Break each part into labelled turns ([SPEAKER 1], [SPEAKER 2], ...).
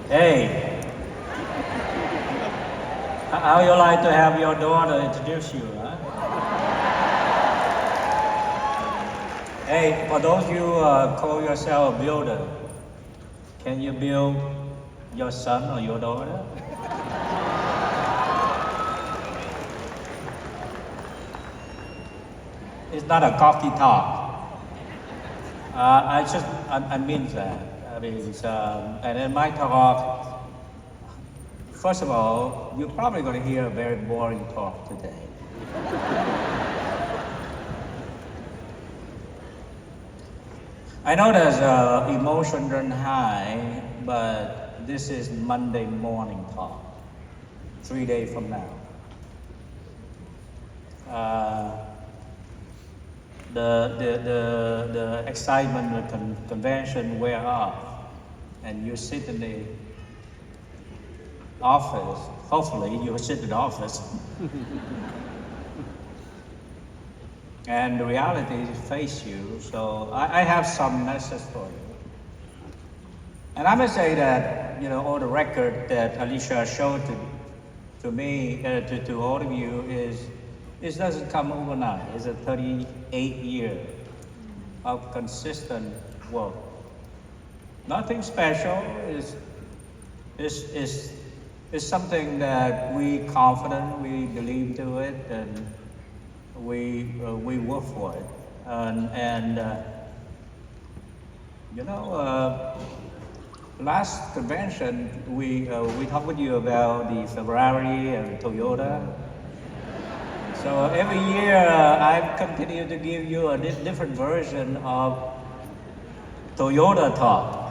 [SPEAKER 1] Hey, how you like to have your daughter introduce you, huh? Hey, for those you call yourself a builder, can you build your son or your daughter? It's not a cocky talk. I mean that. I mean, and in my talk, first of all, you're probably going to hear a very boring talk today. I know there's emotion run high, but this is Monday morning talk, 3 days from now. The excitement of the convention wear off, and you sit in the office. Hopefully, you sit in the office, and the reality face you. So I have some message for you, and I must say that all the record that Alicia showed to me, to all of you is. It doesn't come overnight. It's a 38 year of consistent work. Nothing special. It's something that we confident, we believe to it, and we work for it. Last convention we talked with you about the Ferrari and Toyota. So every year I continue to give you a different version of Toyota talk.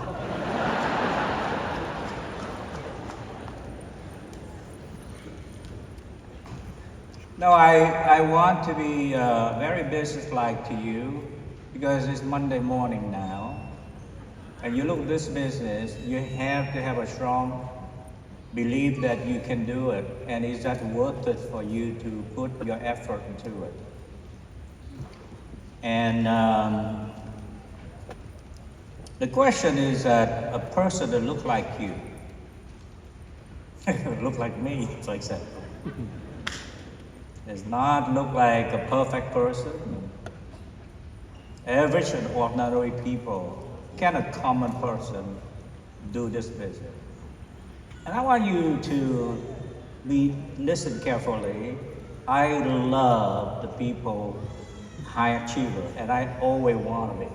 [SPEAKER 1] No, I want to be very businesslike to you because it's Monday morning now. And you look at this business, you have to have a strong believe that you can do it, and is that worth it for you to put your effort into it? And the question is that a person that look like you, look like me, for example, does not look like a perfect person. Average and ordinary people, can a common person do this business? And I want you to listen carefully. I love the people high achiever, and I always want to be.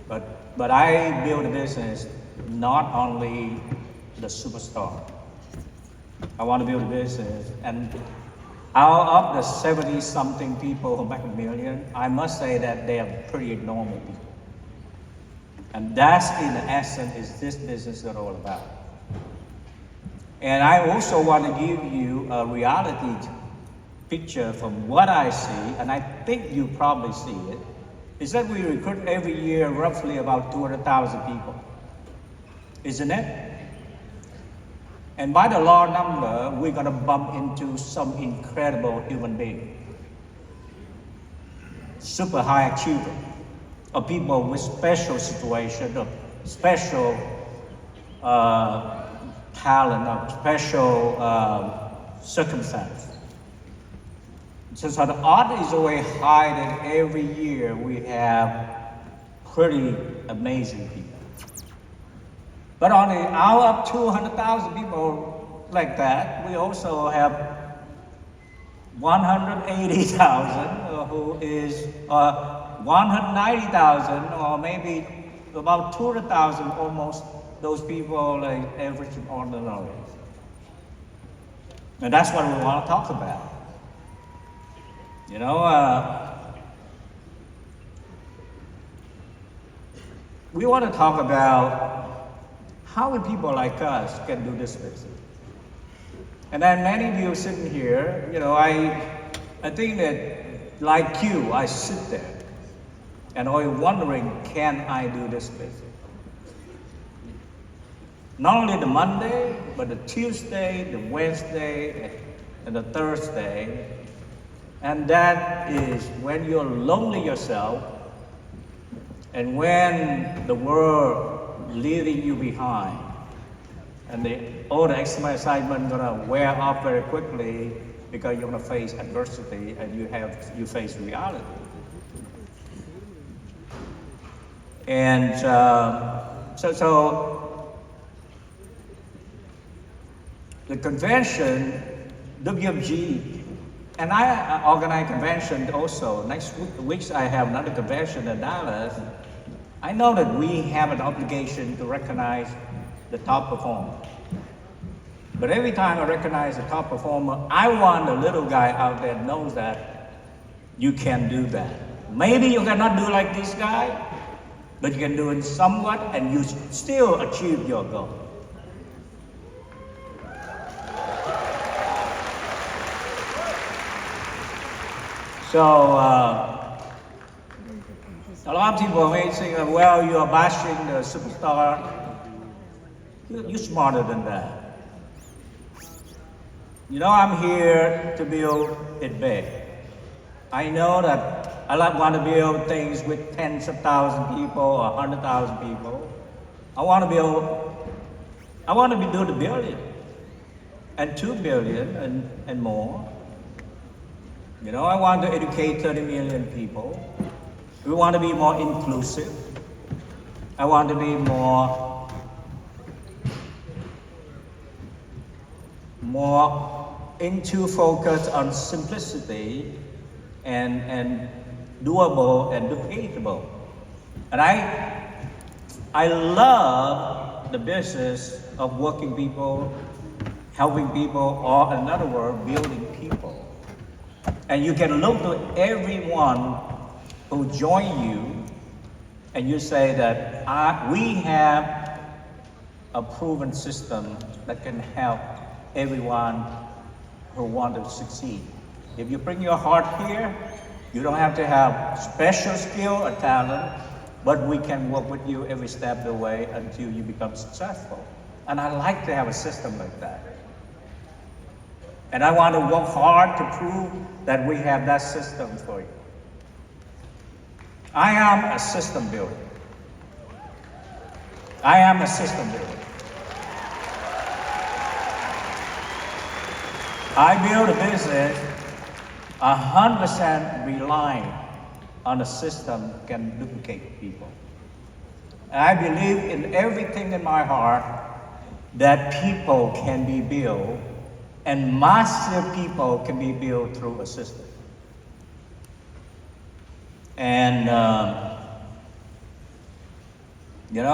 [SPEAKER 1] But I build a business not only the superstar. I want to build a business, and out of the 70-something people who make $1 million, I must say that they are pretty normal people. And that's in essence is this business is all about. And I also want to give you a reality picture from what I see, and I think you probably see it, is that we recruit every year roughly about 200,000 people. Isn't it? And by the law number, we're going to bump into some incredible human being. Super high achiever, or people with special situation, or special talent, of special circumstance. So the odds is always high that every year we have pretty amazing people. But on the out of 200,000 people like that, we also have 180,000 who is 190,000 or maybe about 200,000 almost. Those people like average and ordinary. And that's what we want to talk about. We want to talk about how people like us can do this business. And then many of you sitting here, I think that like you, I sit there and I'm wondering, can I do this business? Not only the Monday, but the Tuesday, the Wednesday, and the Thursday. And that is when you're lonely yourself and when the world leaving you behind. And all the excitement gonna wear off very quickly because you're gonna face adversity and you face reality. And so the convention, WFG, and I organize convention also. Next week I have another convention in Dallas. I know that we have an obligation to recognize the top performer. But every time I recognize the top performer, I want the little guy out there knows that you can do that. Maybe you cannot do like this guy, but you can do it somewhat and you still achieve your goal. So, a lot of people may say, well, you are bashing the superstar. You're smarter than that. You know, I'm here to build it big. I know that I want to build things with tens of thousands of people or 100,000 people. I want to do the billion and 2 billion and more. You know, I want to educate 30 million people. We want to be more inclusive. I want to be more into focus on simplicity and doable and duplicatable. And I love the business of working people, helping people, or in other words, building people. And you can look to everyone who join you and you say that we have a proven system that can help everyone who wants to succeed. If you bring your heart here, you don't have to have special skill or talent, but we can work with you every step of the way until you become successful. And I like to have a system like that. And I want to work hard to prove that we have that system for you. I am a system builder. I am a system builder. I build a business 100% relying on a system can duplicate people. And I believe in everything in my heart that people can be built and massive people can be built through a system. And, can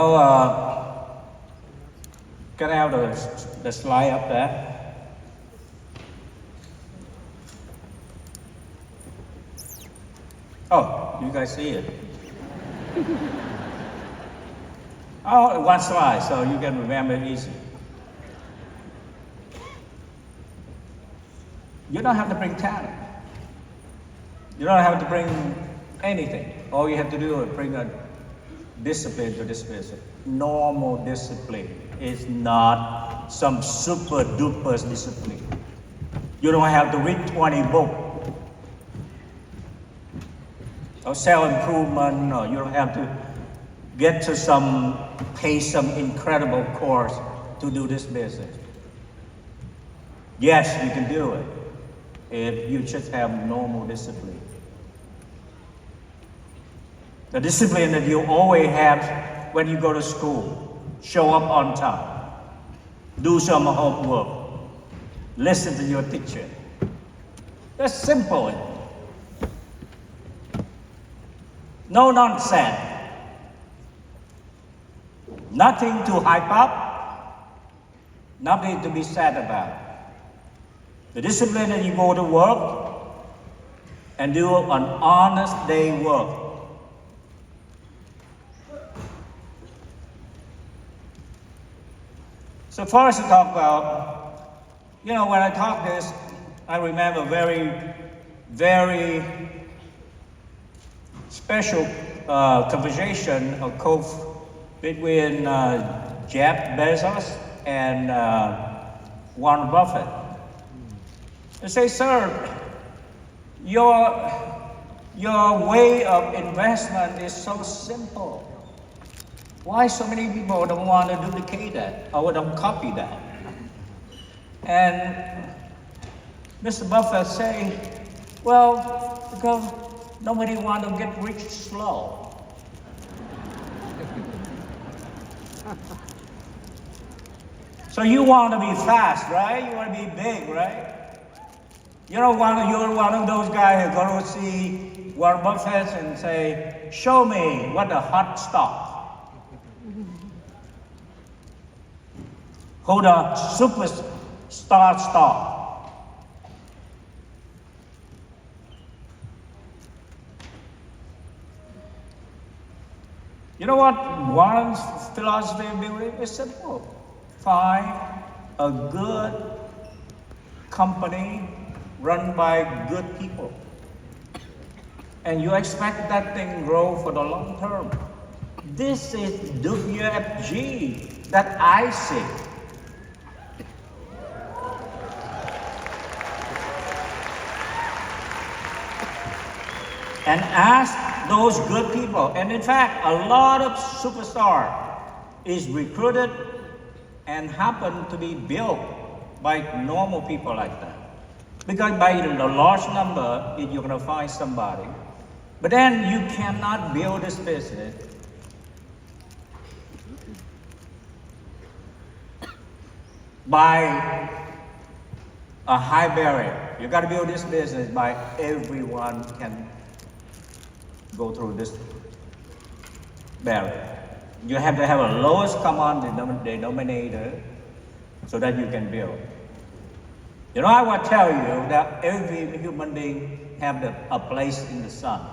[SPEAKER 1] I have the slide up there? Oh, you guys see it? Oh, one slide, so you can remember it easy. You don't have to bring talent. You don't have to bring anything. All you have to do is bring a discipline to this business. Normal discipline is not some super duper discipline. You don't have to read 20 books or self-improvement, or you don't have to pay some incredible course to do this business. Yes, you can do it if you just have normal discipline. The discipline that you always have when you go to school. Show up on time. Do some homework. Listen to your teacher. That's simple. No nonsense. Nothing to hype up. Nothing to be sad about. The discipline that you go to work and do an honest day work. So first to talk about, when I talk this, I remember very, very special conversation of between Jeff Bezos and Warren Buffett. They say, sir, your way of investment is so simple. Why so many people don't want to duplicate that or don't copy that? And Mr. Buffett say, well, because nobody want to get rich slow. So you want to be fast, right? You want to be big, right? You're one of those guys who go to see Warren Buffett and say, show me what a hot stock. Hold a superstar stock. You know what Warren's philosophy of building is simple. Find a good company run by good people. And you expect that thing grow for the long term. This is WFG that I see. And ask those good people. And in fact, a lot of superstar is recruited and happen to be built by normal people like that. Because by the large number, you're going to find somebody. But then you cannot build this business by a high barrier. You got to build this business by everyone can go through this barrier. You have to have a lowest common denominator so that you can build. You know, I will tell you that every human being have a place in the sun.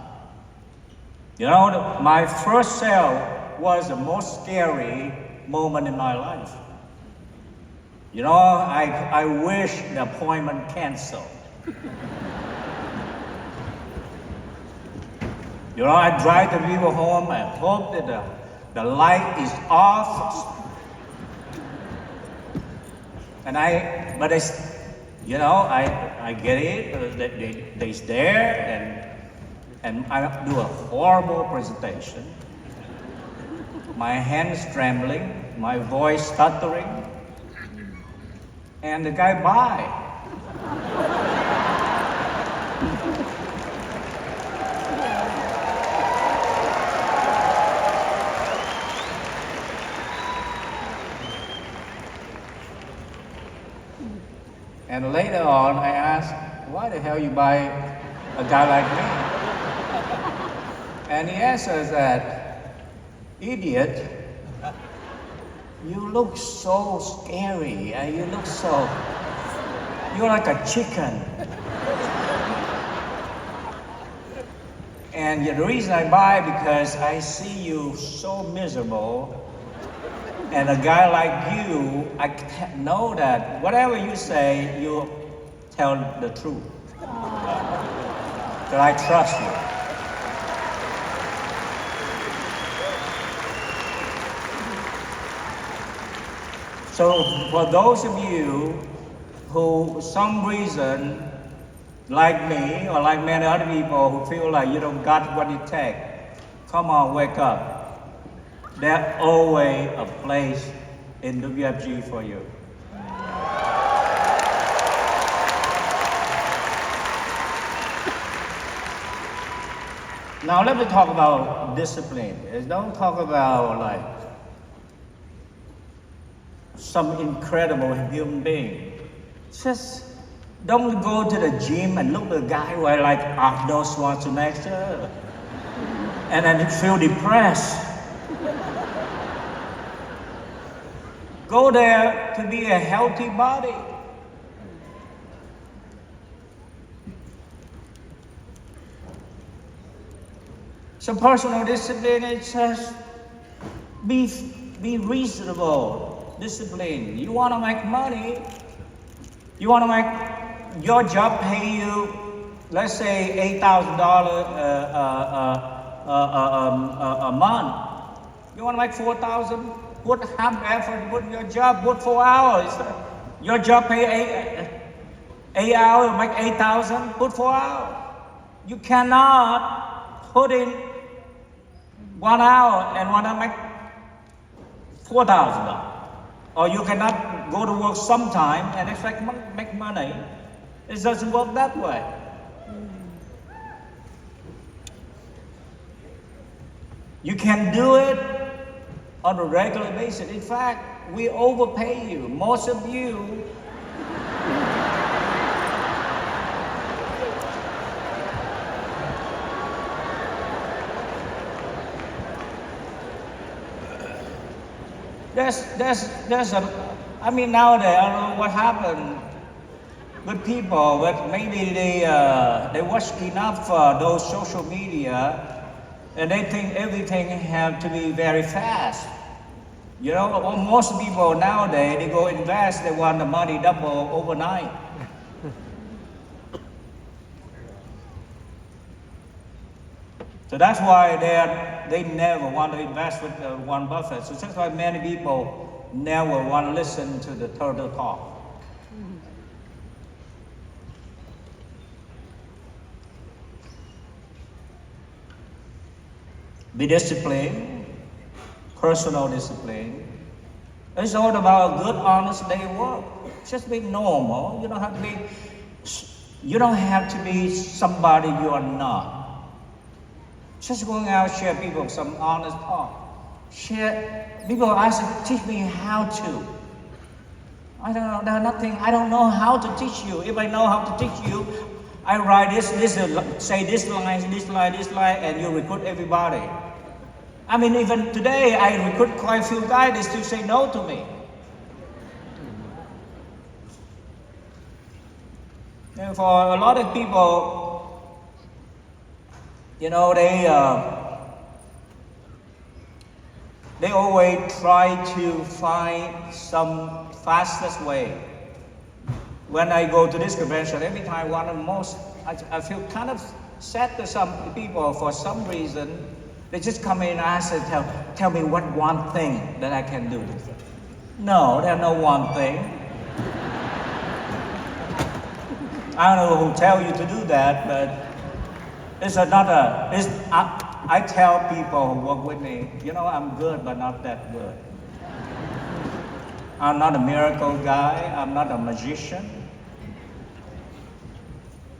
[SPEAKER 1] You know, my first sale was the most scary moment in my life. You know, I wish the appointment canceled. You know, I drive the people home and hope that the light is off. And I get it, they's there, and I do a horrible presentation. My hands trembling, my voice stuttering, and the guy buy. And later on, I asked, why the hell you buy a guy like me? And he answers that, idiot, you look so scary, and you're like a chicken. And the reason I buy because I see you so miserable. And a guy like you, I know that whatever you say, you tell the truth. That I trust you. So for those of you who, some reason, like me or like many other people who feel like you don't got what it takes, come on, wake up. There's always a place in WFG for you. Now let me talk about discipline. Don't talk about like some incredible human being. Just don't go to the gym and look at a guy who are like Arnold Schwarzenegger and then feel depressed. Go there to be a healthy body. So personal discipline, it says be reasonable discipline. You want to make money, you want to make your job pay you, let's say $8,000 a month. You want to make $4,000? Put half effort, put your job, put 4 hours. Your job pay 8 hours, make 8,000, put 4 hours. You cannot put in 1 hour and want to make $4,000. Or you cannot go to work sometime and expect make money. It doesn't work that way. You can do it on a regular basis. In fact, we overpay you. Most of you there's a, I mean, nowadays, I don't know what happened with people, but maybe they watch enough those social media, and they think everything have to be very fast. You know, most people nowadays, they go invest, they want the money double overnight. So that's why they never want to invest with Warren Buffett. So that's why many people never want to listen to the turtle talk. Be disciplined, personal discipline. It's all about a good, honest day work. Just be normal. You don't have to be somebody you are not. Just going out, share people some honest talk. Share, people ask, teach me how to. I don't know, there's nothing, I don't know how to teach you. If I know how to teach you, I write this, say this line, and you recruit everybody. I mean, even today, I recruit quite a few guys, they still say no to me. And for a lot of people, you know, they always try to find some fastest way. When I go to this convention, every time I feel kind of sad to some people for some reason. They just come in and ask and tell me what one thing that I can do. No, there's no one thing. I don't know who tell you to do that, but I tell people who work with me, you know, I'm good, but not that good. I'm not a miracle guy. I'm not a magician.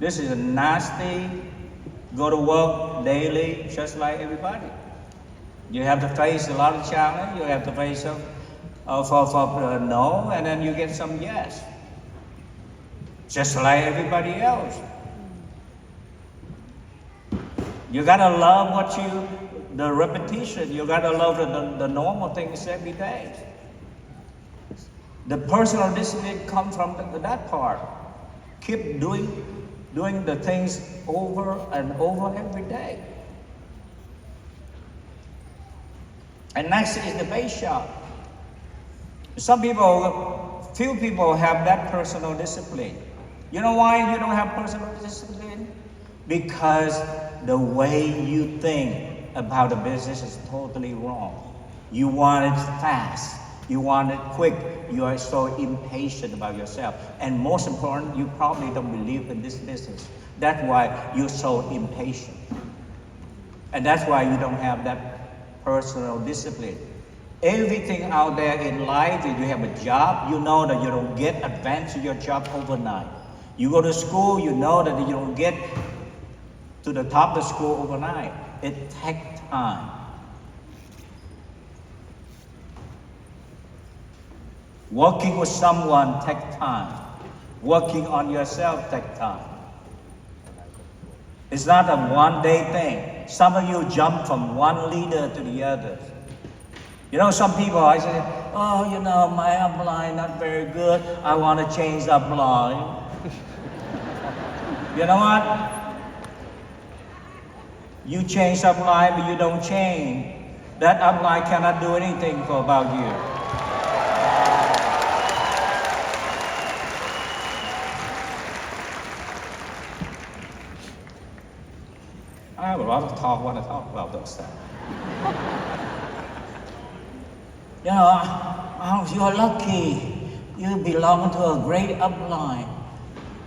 [SPEAKER 1] This is a nasty, go to work daily, just like everybody. You have to face a lot of challenge. You have to face no, and then you get some yes. Just like everybody else. You gotta love the repetition. You gotta love the normal things every day. The personal discipline comes from that part. Keep doing the things over and over every day. And next is the base shop. Few people have that personal discipline. You know why you don't have personal discipline? Because the way you think about the business is totally wrong. You want it fast. You want it quick. You are so impatient about yourself. And most important, you probably don't believe in this business. That's why you're so impatient. And that's why you don't have that personal discipline. Everything out there in life, if you have a job, you know that you don't get advanced to your job overnight. You go to school, you know that you don't get to the top of the school overnight. It takes time. Working with someone takes time. Working on yourself takes time. It's not a one-day thing. Some of you jump from one leader to the other. You know, some people, I say, oh, you know, my upline not very good. I want to change the upline. You know what? You change upline, but you don't change. That upline cannot do anything about you. I have a lot of talk when I talk about those stuff. You know, you're lucky. You belong to a great upline.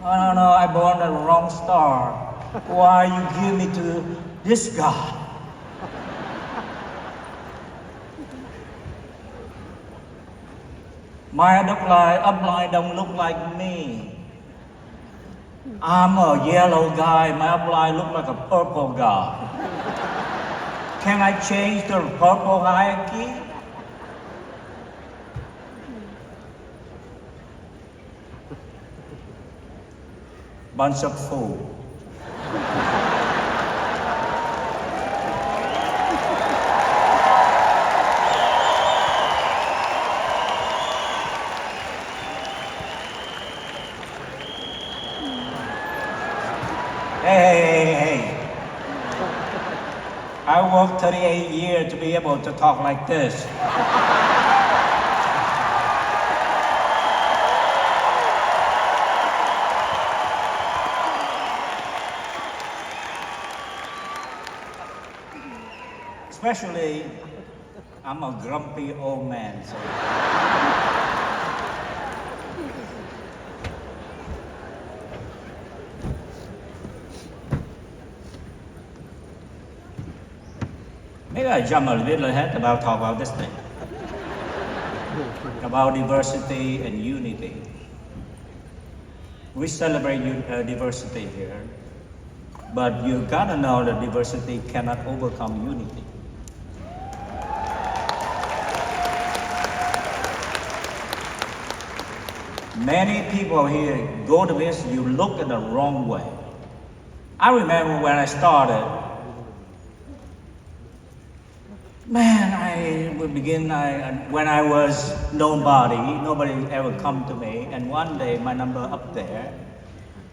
[SPEAKER 1] I don't know, I born the wrong star. Why you give me to this guy? My upline don't look like me. I'm a yellow guy, my upline look like a purple guy. Can I change the purple hierarchy? Bunch of fools. Hey. I worked 38 years to be able to talk like this. Especially, I'm a grumpy old man. So. Maybe I jump a little ahead about talk about this thing. About diversity and unity. We celebrate diversity here, but you gotta know that diversity cannot overcome unity. Many people here go to this, you look in the wrong way. I remember when I started, when I was nobody ever come to me, and one day my number up there,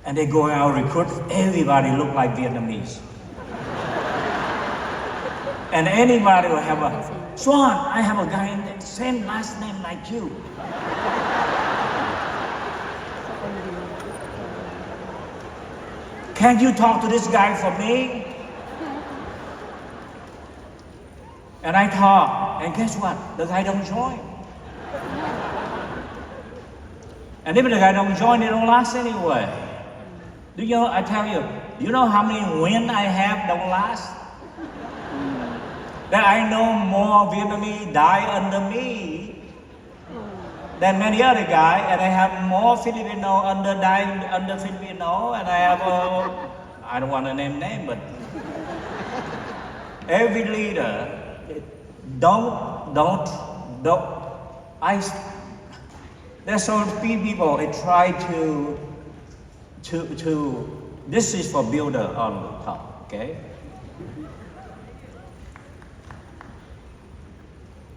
[SPEAKER 1] and they go out recruit, everybody look like Vietnamese. And anybody will have a, Xuan, I have a guy in the same last name like you. Can you talk to this guy for me? And I talk, and guess what? The guy don't join. And if the guy don't join, they don't last anyway. Do you know, I tell you, you know how many Nguyen I have don't last? That I know more Vietnamese die under me than many other guys, and I have more Filipino die under Filipino, and I have I don't want to name, but every leader, there's so few people that try to, this is for builder on the top, okay?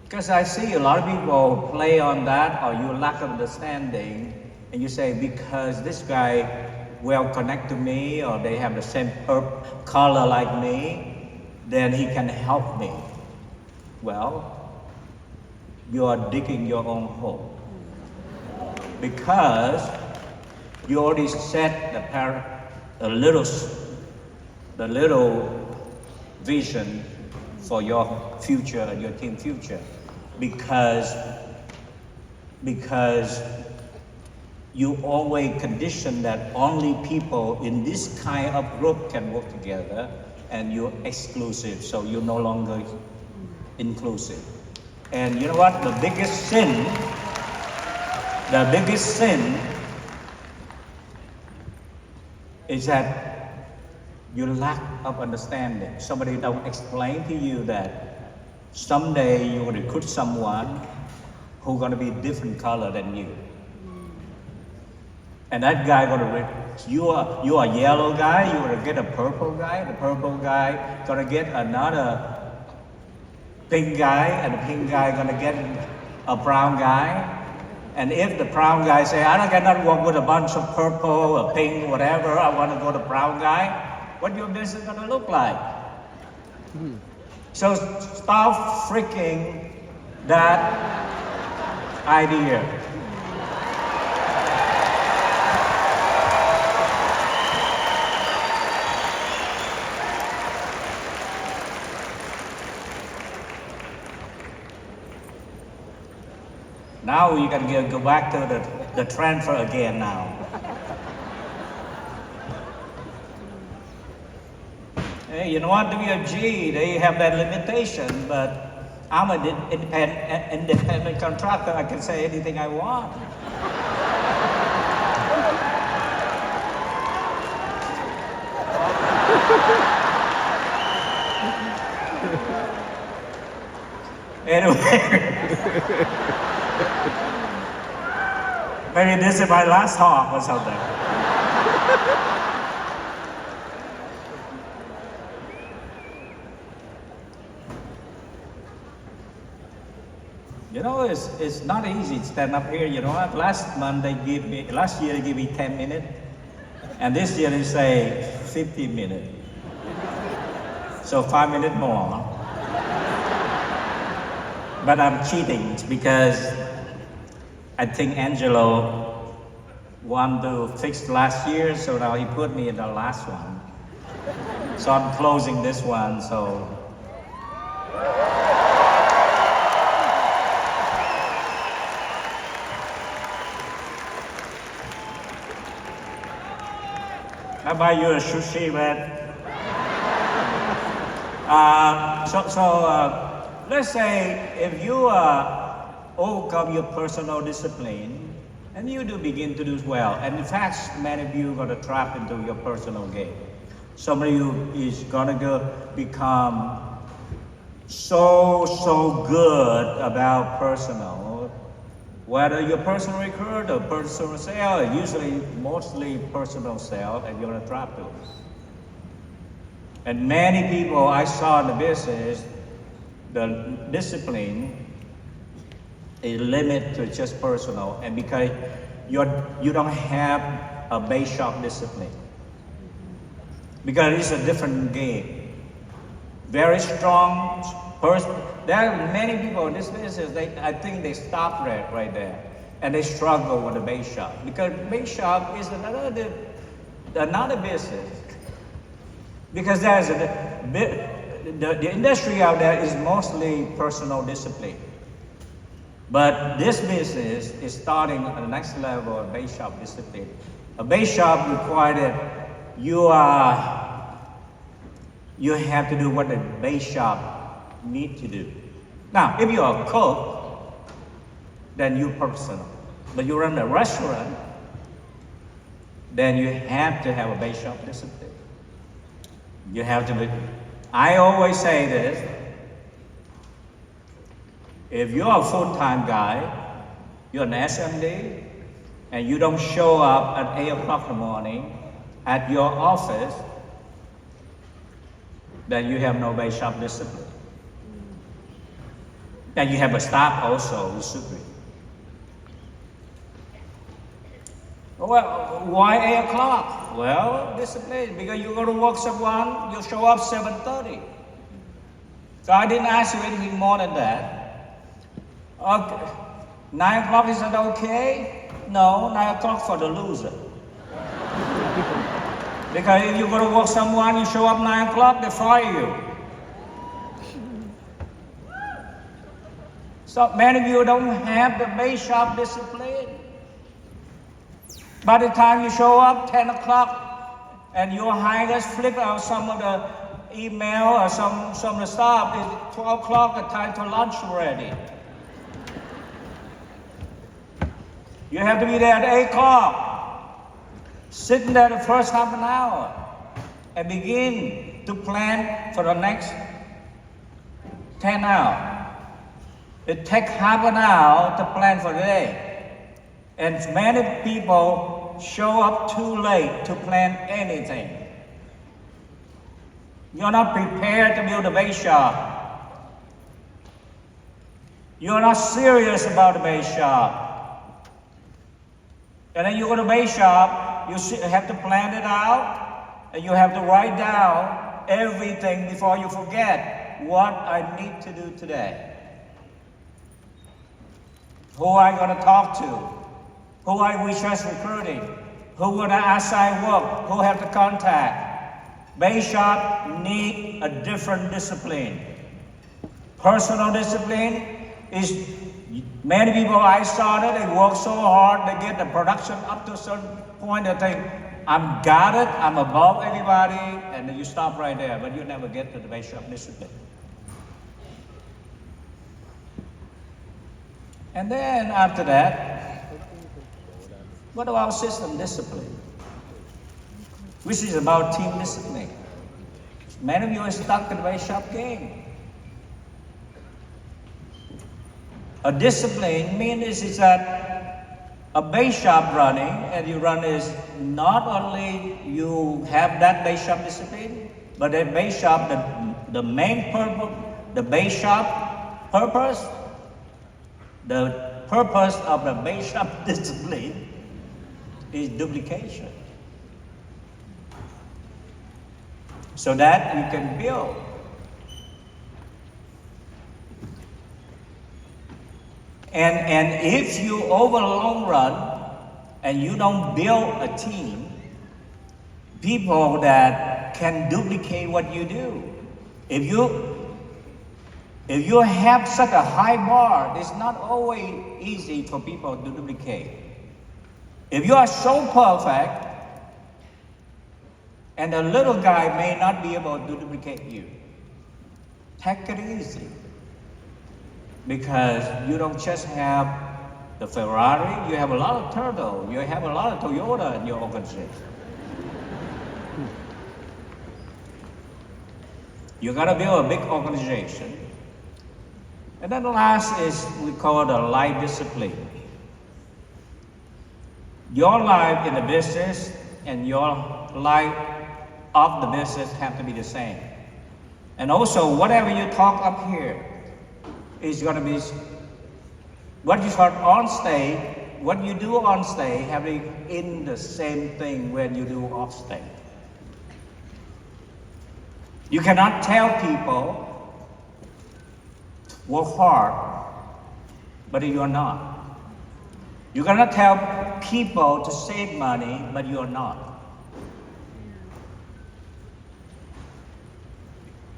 [SPEAKER 1] Because I see a lot of people play on that, or you lack of understanding, and you say, because this guy well connect to me, or they have the same color like me, then he can help me. Well, you are digging your own hole. Because you already set the little vision for your future and your team future. Because you always condition that only people in this kind of group can work together, and you're exclusive, so you're no longer inclusive. And you know what? The biggest sin is that you lack of understanding. Somebody don't explain to you that someday you're going to recruit someone who's going to be different color than you. And that guy you are yellow guy, you're going to get a purple guy, the purple guy going to get another pink guy, and the pink guy going to get a brown guy. And if the brown guy say, I cannot work with a bunch of purple or pink, whatever, I want to go to brown guy, what your business going to look like? So stop freaking that idea. Now you can go back to the transfer again now. Hey, you know what, WFG, they have that limitation, but I'm an independent contractor. I can say anything I want. Anyway, maybe this is my last talk or something. You know, it's not easy to stand up here. You know what? Last year they gave me 10 minutes, and this year they say 15 minutes. So 5 minutes more. But I'm cheating because I think Angelo wanted to fix last year, so now he put me in the last one. So I'm closing this one, so. I buy you a sushi, man. Let's say if you overcome your personal discipline and you do begin to do well, and in fact, many of you are going to trap into your personal game. Some of you is going to become so good about personal, whether you're personal recruit or personal sale, usually mostly personal sale, and you're going to trap those. And many people I saw in the business, the discipline is limited to just personal, and because you don't have a base shop discipline, because it's a different game. Very strong person. There are many people in this business. I think they stop right there, and they struggle with the base shop because base shop is another business. Because there's the industry out there is mostly personal discipline. But this business is starting at the next level of base shop discipline. A base shop requires that you have to do what the base shop need to do. Now, if you're a cook, then you're personal. But you run a restaurant, then you have to have a base shop discipline. You have to be. I always say this. If you're a full-time guy, you're an SMD, and you don't show up at 8 o'clock in the morning at your office, then you have no base shop discipline. And you have a staff also who's super. Well, why 8 o'clock? Well, discipline, because you're going to work someone, you show up 7:30. So I didn't ask you anything more than that. Okay. 9 o'clock, is that okay? No, 9 o'clock for the loser. Because if you're going to work someone, you show up 9 o'clock, they fire you. So many of you don't have the base shop discipline. By the time you show up 10 o'clock and your highness flip out some of the email or some of the stuff, it's 12 o'clock, the time to lunch already. You have to be there at 8 o'clock, sitting there the first half an hour and begin to plan for the next 10 hours. It takes half an hour to plan for the day. And many people show up too late to plan anything. You're not prepared to build a base shop. You're not serious about the base shop. And then you go to base shop, you have to plan it out, and you have to write down everything before you forget what I need to do today. Who am I going to talk to? Who I just recruiting? Who would I assign work? Who have to contact? Base shop need a different discipline. Personal discipline is, many people I started, they work so hard, they get the production up to a certain point, they think, I'm got it, I'm above everybody, and then you stop right there, but you never get to the base shop discipline. And then after that, what about system discipline? Which is about team discipline. Many of you are stuck in a very sharp game. A discipline means is that a base shop running, and you run is not only you have that base shop discipline, but the base shop, the main purpose, the base shop purpose, the purpose of the base shop discipline is duplication. So that you can build. And if you over the long run and you don't build a team, people that can duplicate what you do. If you have such a high bar, it's not always easy for people to duplicate. If you are so perfect, and the little guy may not be able to duplicate you, take it easy. Because you don't just have the Ferrari, you have a lot of turtle, you have a lot of Toyota in your organization. You gotta build a big organization. And then the last is we call the life discipline. Your life in the business and your life of the business have to be the same. And also, whatever you talk up here is going to be what you talk on stage, what you do on stage, having in the same thing when you do off stage. You cannot tell people work hard, but you are not. You cannot tell people to save money, but you are not.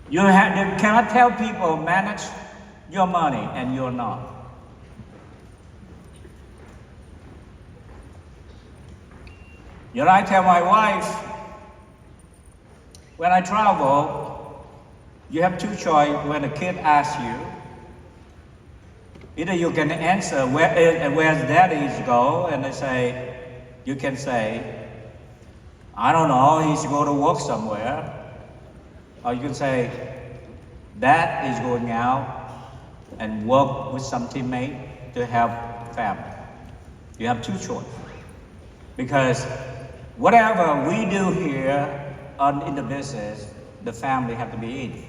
[SPEAKER 1] You cannot tell people manage your money, and you're not. You know, I tell my wife, when I travel, you have two choices when a kid asks you. Either you can answer, where's daddy's go? And you can say, I don't know, he's going to work somewhere. Or you can say, Dad is going out and work with some teammate to help family. You have two choices. Because whatever we do here in the business, the family have to be in.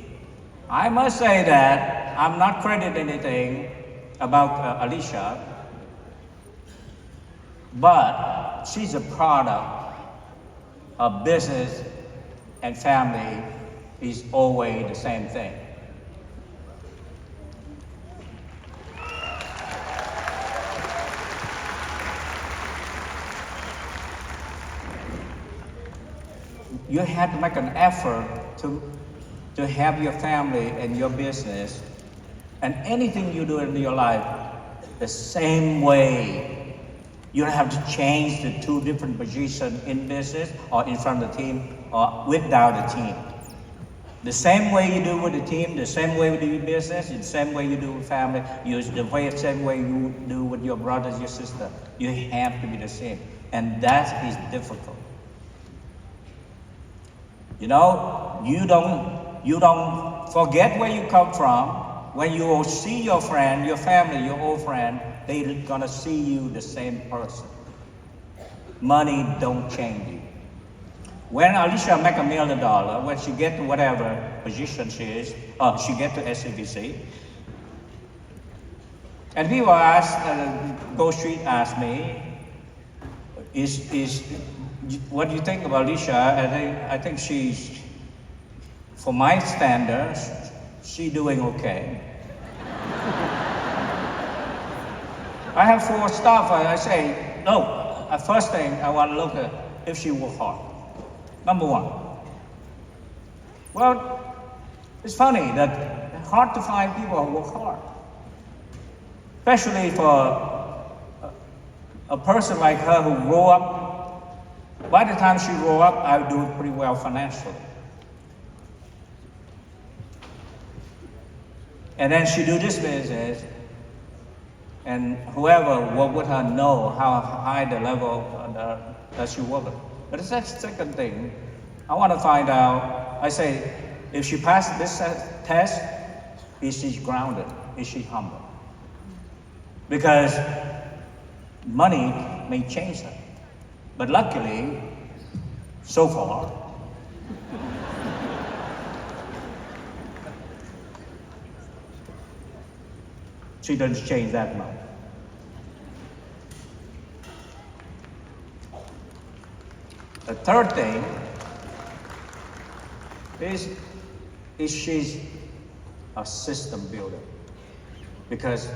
[SPEAKER 1] I must say that I'm not crediting anything about Alicia, but she's a product of business, and family is always the same thing. You have to make an effort to have your family and your business and anything you do in your life the same way. You don't have to change the two different positions in business or in front of the team or without the team. The same way you do with the team, the same way you do with business, the same way you do with family, the same way you do with your brothers, your sister. You have to be the same. And that is difficult. You know, you don't forget where you come from. When you see your friend, your family, your old friend, they're gonna see you the same person. Money don't change you. When Alicia make $1 million, when she get to whatever position she is, she get to SABC, and people ask, Go Street asked me, what do you think about Alicia? I think she's, for my standards, she's doing okay. I have 4 staff. I say, no, first thing I want to look at if she work hard. Number 1. Well, it's funny that it's hard to find people who work hard. Especially for a person like her who grew up. By the time she grew up, I would do pretty well financially. And then she do this business, and whoever work with her know how high the level that she work with. But the second thing, I want to find out, I say, if she passed this test, is she grounded? Is she humble? Because money may change her. But luckily, so far, she doesn't change that much. The third thing is she's a system builder. Because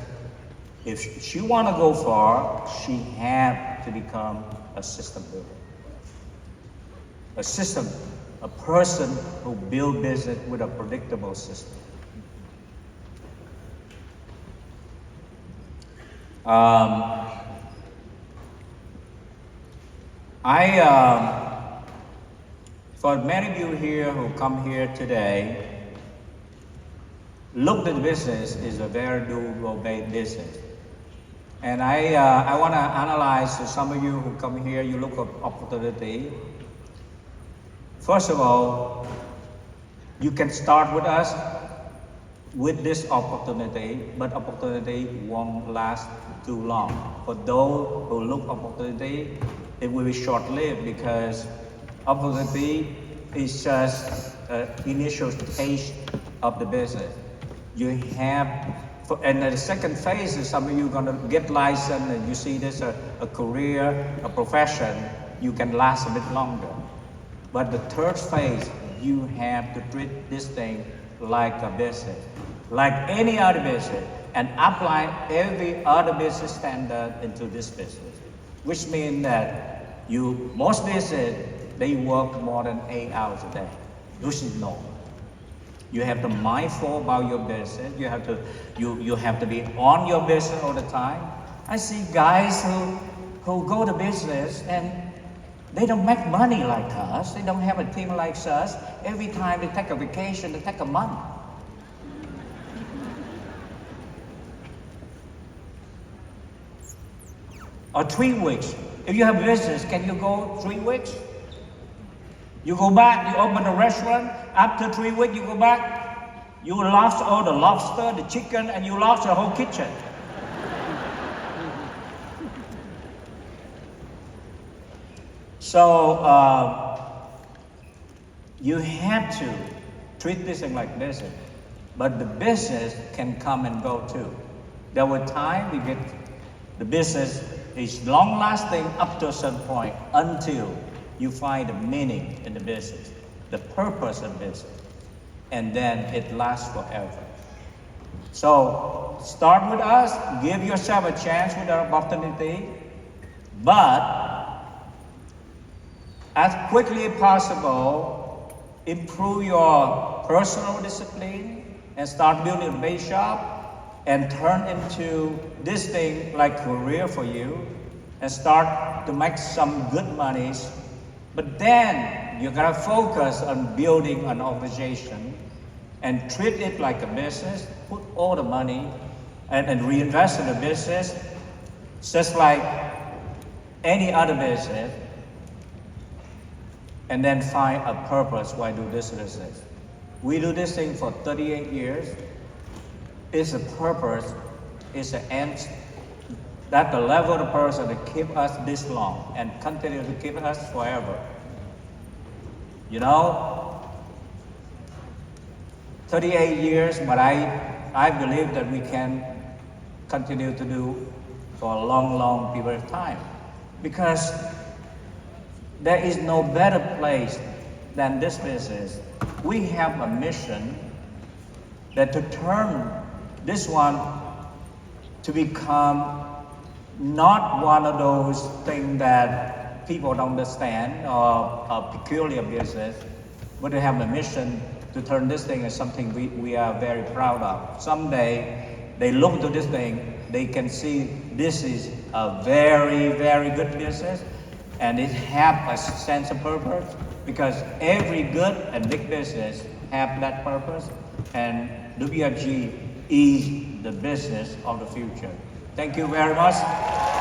[SPEAKER 1] if she want to go far, she have to become a system builder. A system, a person who build business with a predictable system. For many of you here who come here today, look at the business is a very doable business. And I want to analyze to some of you who come here, you look at opportunity. First of all, you can start with us with this opportunity, but opportunity won't last too long. For those who look opportunity, it will be short-lived because opportunity is just an initial stage of the business. You have, and the second phase is some of you are going to get licensed and you see this a career, a profession, you can last a bit longer. But the third phase, you have to treat this thing like a business, like any other business, and apply every other business standard into this business, which means that most business, they work more than 8 hours a day. This is normal. You have to be mindful about your business. You have to be on your business all the time. I see guys who go to business and they don't make money like us. They don't have a team like us. Every time they take a vacation, they take a month. Or 3 weeks. If you have business, can you go 3 weeks? You go back, you open a restaurant, after 3 weeks you go back, you lost all the lobster, the chicken, and you lost the whole kitchen. So you have to treat this thing like business, but the business can come and go too. There were times we get the business is long lasting up to a certain point until you find the meaning in the business, the purpose of business, and then it lasts forever. So start with us, give yourself a chance with our opportunity, but as quickly as possible, improve your personal discipline and start building a base shop and turn into this thing like career for you and start to make some good monies. But then you gotta focus on building an organization and treat it like a business, put all the money and reinvest in the business, just like any other business, and then find a purpose why do this business. We do this thing for 38 years. It's a purpose, it's an end. That's the level of the person that keep us this long and continue to keep us forever. You know, 38 years, but I believe that we can continue to do for a long, long period of time. Because there is no better place than this business. We have a mission that to turn this one to become not one of those things that people don't understand or a peculiar business, but to have a mission to turn this thing into something we are very proud of. Someday, they look to this thing, they can see this is a very, very good business, and it have a sense of purpose, because every good and big business have that purpose, and WFG is the business of the future. Thank you very much.